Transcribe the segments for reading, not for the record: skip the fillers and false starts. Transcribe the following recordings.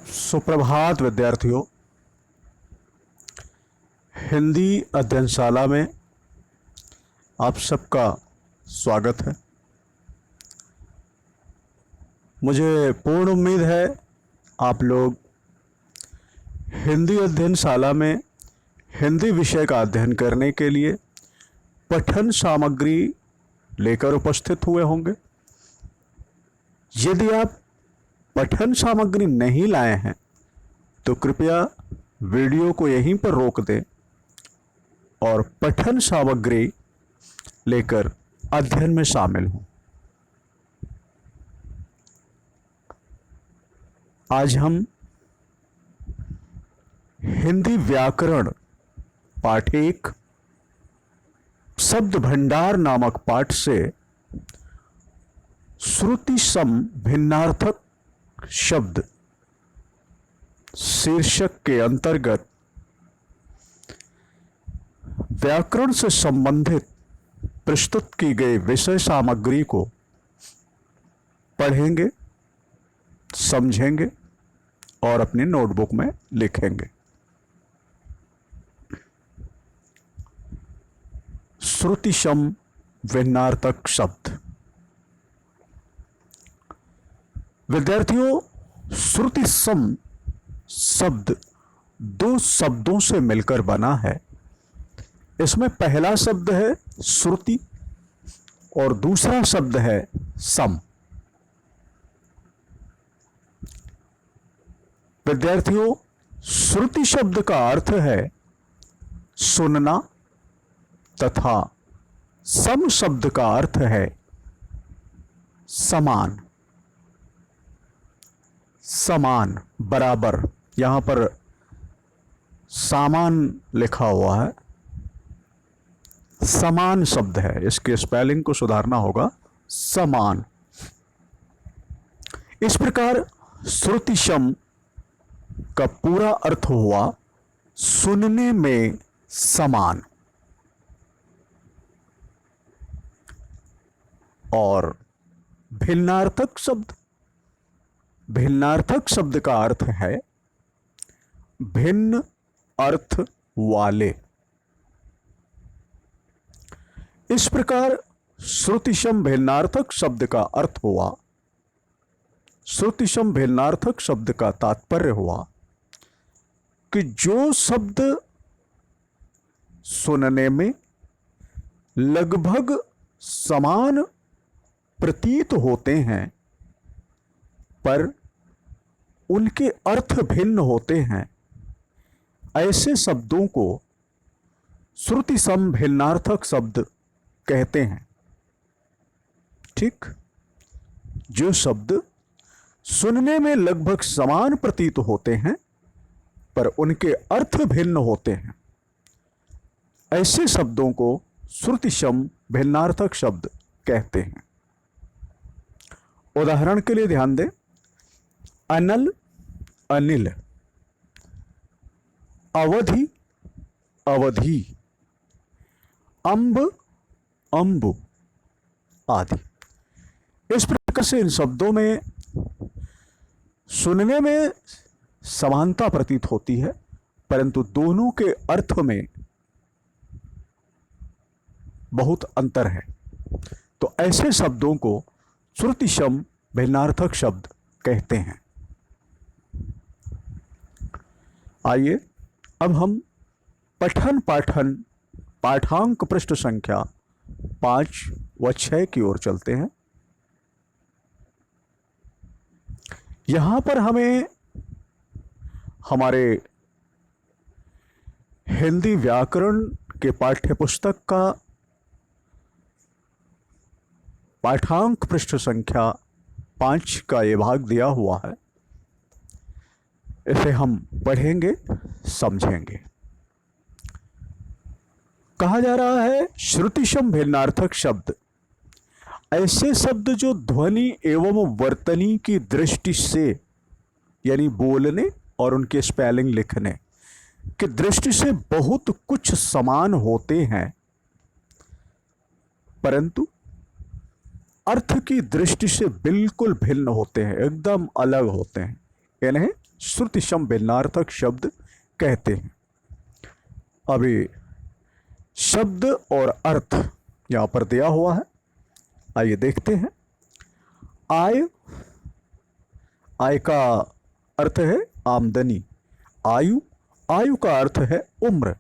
सुप्रभात विद्यार्थियों। हिंदी अध्ययनशाला में आप सबका स्वागत है। मुझे पूर्ण उम्मीद है आप लोग हिंदी अध्ययनशाला में हिंदी विषय का अध्ययन करने के लिए पठन सामग्री लेकर उपस्थित हुए होंगे। यदि आप पठन सामग्री नहीं लाए हैं तो कृपया वीडियो को यहीं पर रोक दें और पठन सामग्री लेकर अध्ययन में शामिल हों। आज हम हिंदी व्याकरण पाठ 1 शब्द भंडार नामक पाठ से श्रुति सम भिन्नार्थक शब्द शीर्षक के अंतर्गत व्याकरण से संबंधित प्रस्तुत की गई विषय सामग्री को पढ़ेंगे, समझेंगे और अपनी नोटबुक में लिखेंगे। श्रुतिशम भिन्नार्थक शब्द। विद्यार्थियों, श्रुति सम शब्द दो शब्दों से मिलकर बना है। इसमें पहला शब्द है श्रुति और दूसरा शब्द है सम। विद्यार्थियों, श्रुति शब्द का अर्थ है सुनना तथा सम शब्द का अर्थ है समान, समान, बराबर। यहां पर सामान लिखा हुआ है, समान शब्द है, इसके स्पेलिंग को सुधारना होगा, समान। इस प्रकार श्रुतिशम का पूरा अर्थ हुआ सुनने में समान। और भिन्नार्थक शब्द, भिन्नार्थक शब्द का अर्थ है भिन्न अर्थ वाले। इस प्रकार श्रुतिशम भिन्नार्थक शब्द का अर्थ हुआ, श्रुतिशम भिन्नार्थक शब्द का तात्पर्य हुआ कि जो शब्द सुनने में लगभग समान प्रतीत होते हैं पर उनके अर्थ भिन्न होते हैं, ऐसे शब्दों को श्रुतिसम भिन्नार्थक शब्द कहते हैं। ठीक, जो शब्द सुनने में लगभग समान प्रतीत होते हैं पर उनके अर्थ भिन्न होते हैं, ऐसे शब्दों को श्रुतिसम भिन्नार्थक शब्द कहते हैं। उदाहरण के लिए ध्यान दें, अनल, अनिल, अवधि, अवधि, अंब, अंब आदि। इस प्रकार से इन शब्दों में सुनने में समानता प्रतीत होती है परंतु दोनों के अर्थ में बहुत अंतर है। तो ऐसे शब्दों को श्रुतिशम भिन्नार्थक शब्द कहते हैं। आइए अब हम पठन पाठन पाठांक पृष्ठ संख्या 5 व 6 की ओर चलते हैं। यहां पर हमें हमारे हिंदी व्याकरण के पाठ्यपुस्तक का पाठांक पृष्ठ संख्या 5 का ये भाग दिया हुआ है। इसे हम पढ़ेंगे, समझेंगे। कहा जा रहा है श्रुतिशम भिन्नार्थक शब्द ऐसे शब्द जो ध्वनि एवं वर्तनी की दृष्टि से, यानी बोलने और उनके स्पेलिंग लिखने की दृष्टि से बहुत कुछ समान होते हैं परंतु अर्थ की दृष्टि से बिल्कुल भिन्न होते हैं, एकदम अलग होते हैं। इन्हें श्रुतिशम भिन्नार्थक शब्द कहते हैं। अभी शब्द और अर्थ यहां पर दिया हुआ है, आइए देखते हैं। आय, आय का अर्थ है आमदनी। आयु, आयु का अर्थ है उम्र।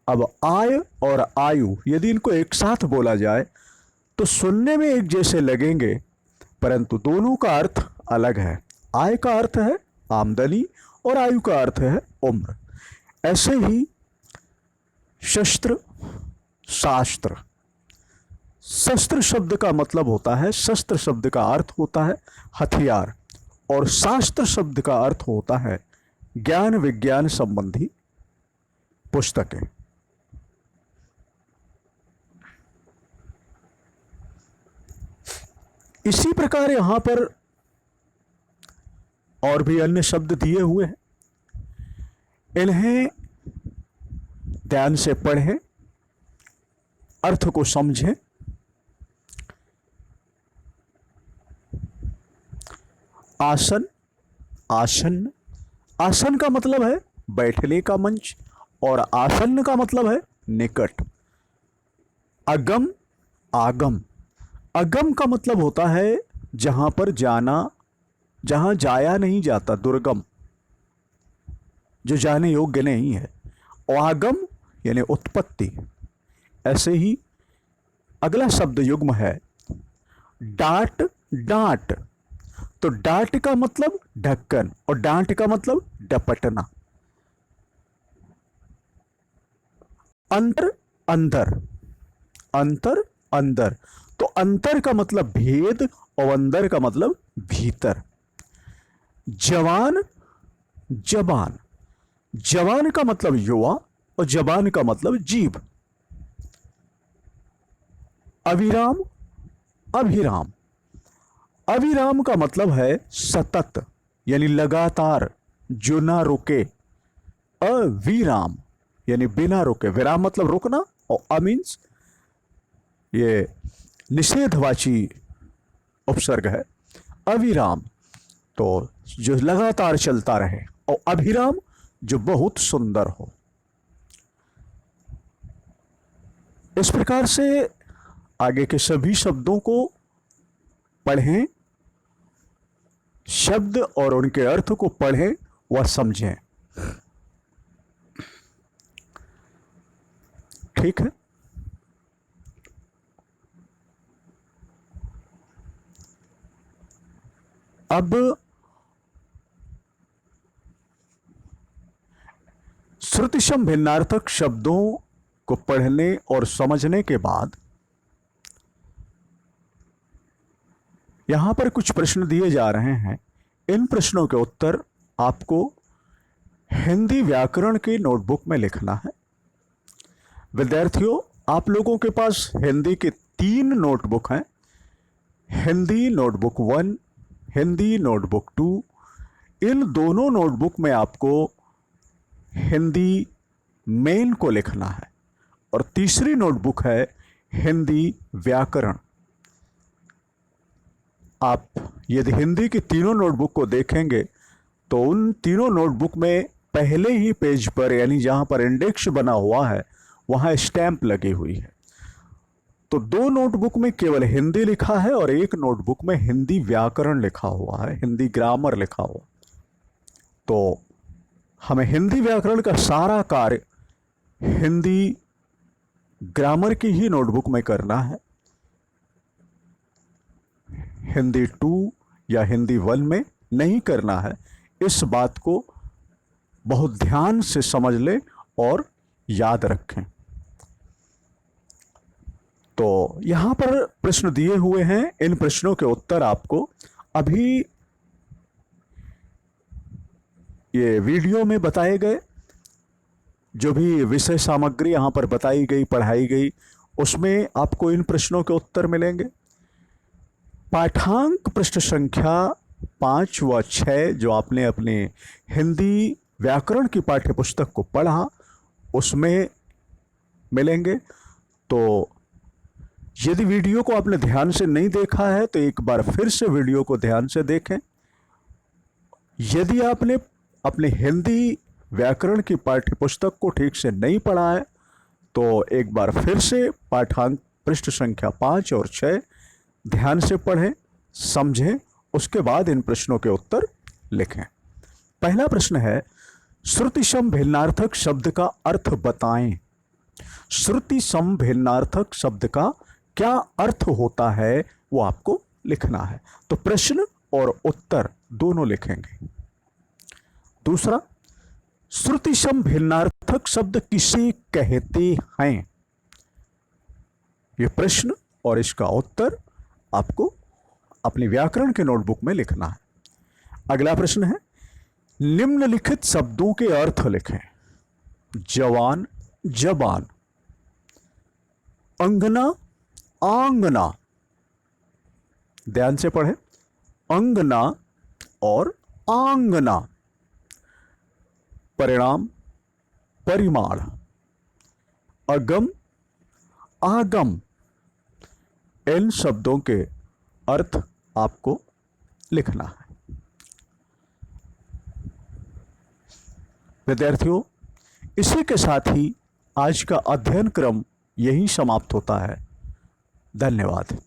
अब आय और आयु यदि इनको एक साथ बोला जाए तो सुनने में एक जैसे लगेंगे, परंतु दोनों का अर्थ अलग है। आय का अर्थ है आमदनी और आयु का अर्थ है उम्र। ऐसे ही शस्त्र, शास्त्र। शस्त्र शब्द का मतलब होता है, शस्त्र शब्द का अर्थ होता है हथियार, और शास्त्र शब्द का अर्थ होता है ज्ञान विज्ञान संबंधी पुस्तकें। इसी प्रकार यहां पर और भी अन्य शब्द दिए हुए हैं, इन्हें ध्यान से पढ़ें, अर्थ को समझें। आसन, आसन, आसन का मतलब है बैठने का मंच, और आसन्न का मतलब है निकट। अगम, आगम, अगम का मतलब होता है जहां पर जाना, जहां जाया नहीं जाता, दुर्गम, जो जाने योग्य नहीं है। और आगम यानी उत्पत्ति। ऐसे ही अगला शब्द युग्म है डांट, डांट। तो डांट का मतलब ढक्कन और डांट का मतलब डपटना। अंतर, अंदर, अंतर, अंदर। तो अंतर का मतलब भेद और अंदर का मतलब भीतर। जवान, जबान, जवान का मतलब युवा और जबान का मतलब जीभ। अविराम, अभिराम, अविराम का मतलब है सतत यानी लगातार, जो ना रुके। अविराम यानी बिना रुके, विराम मतलब रुकना, और अ मीन्स ये निषेधवाची उपसर्ग है। अविराम तो जो लगातार चलता रहे, और अभिराम जो बहुत सुंदर हो। इस प्रकार से आगे के सभी शब्दों को पढ़ें, शब्द और उनके अर्थ को पढ़ें व समझें। ठीक है। अब श्रुतिशम भिन्नार्थक शब्दों को पढ़ने और समझने के बाद यहां पर कुछ प्रश्न दिए जा रहे हैं। इन प्रश्नों के उत्तर आपको हिंदी व्याकरण की नोटबुक में लिखना है। विद्यार्थियों, आप लोगों के पास हिंदी के 3 नोटबुक हैं। Hindi notebook 1, Hindi notebook 2। इन दोनों नोटबुक में आपको हिंदी मेन को लिखना है, और तीसरी नोटबुक है हिंदी व्याकरण। आप यदि हिंदी की तीनों नोटबुक को देखेंगे तो उन तीनों नोटबुक में पहले ही पेज पर यानी जहां पर इंडेक्स बना हुआ है वहां स्टैंप लगी हुई है। तो 2 नोटबुक में केवल हिंदी लिखा है और एक नोटबुक में हिंदी व्याकरण लिखा हुआ है, हिंदी ग्रामर लिखा हुआ। तो हमें हिंदी व्याकरण का सारा कार्य हिंदी ग्रामर की ही नोटबुक में करना है। हिंदी 2 या हिंदी 1 में नहीं करना है। इस बात को बहुत ध्यान से समझ लें और याद रखें। तो यहां पर प्रश्न दिए हुए हैं, इन प्रश्नों के उत्तर आपको अभी ये वीडियो में बताए गए, जो भी विषय सामग्री यहां पर बताई गई, पढ़ाई गई, उसमें आपको इन प्रश्नों के उत्तर मिलेंगे। पाठांक पृष्ठ संख्या 5 व 6 जो आपने अपने हिंदी व्याकरण की पाठ्य पुस्तक को पढ़ा उसमें मिलेंगे। तो यदि वीडियो को आपने ध्यान से नहीं देखा है तो एक बार फिर से वीडियो को ध्यान से देखें। यदि आपने अपनी हिंदी व्याकरण की पाठ्यपुस्तक को ठीक से नहीं पढ़ा है तो एक बार फिर से पाठांक पृष्ठ संख्या 5 और 6 ध्यान से पढ़ें, समझें, उसके बाद इन प्रश्नों के उत्तर लिखें। पहला प्रश्न है, श्रुति सम भिन्नार्थक शब्द का अर्थ बताएं। श्रुति सम भिन्नार्थक शब्द का क्या अर्थ होता है वो आपको लिखना है। तो प्रश्न और उत्तर दोनों लिखेंगे। दूसरा, श्रुति सम भिन्नार्थक शब्द किसे कहते हैं। यह प्रश्न और इसका उत्तर आपको अपनी व्याकरण के नोटबुक में लिखना है। अगला प्रश्न है, निम्नलिखित शब्दों के अर्थ लिखें। जवान, जबान, अंगना, आंगना। ध्यान से पढ़ें, अंगना और आंगना। परिणाम, परिमाण, अगम, आगम। इन शब्दों के अर्थ आपको लिखना है। विद्यार्थियों, इसी के साथ ही आज का अध्ययन क्रम यहीं समाप्त होता है। धन्यवाद।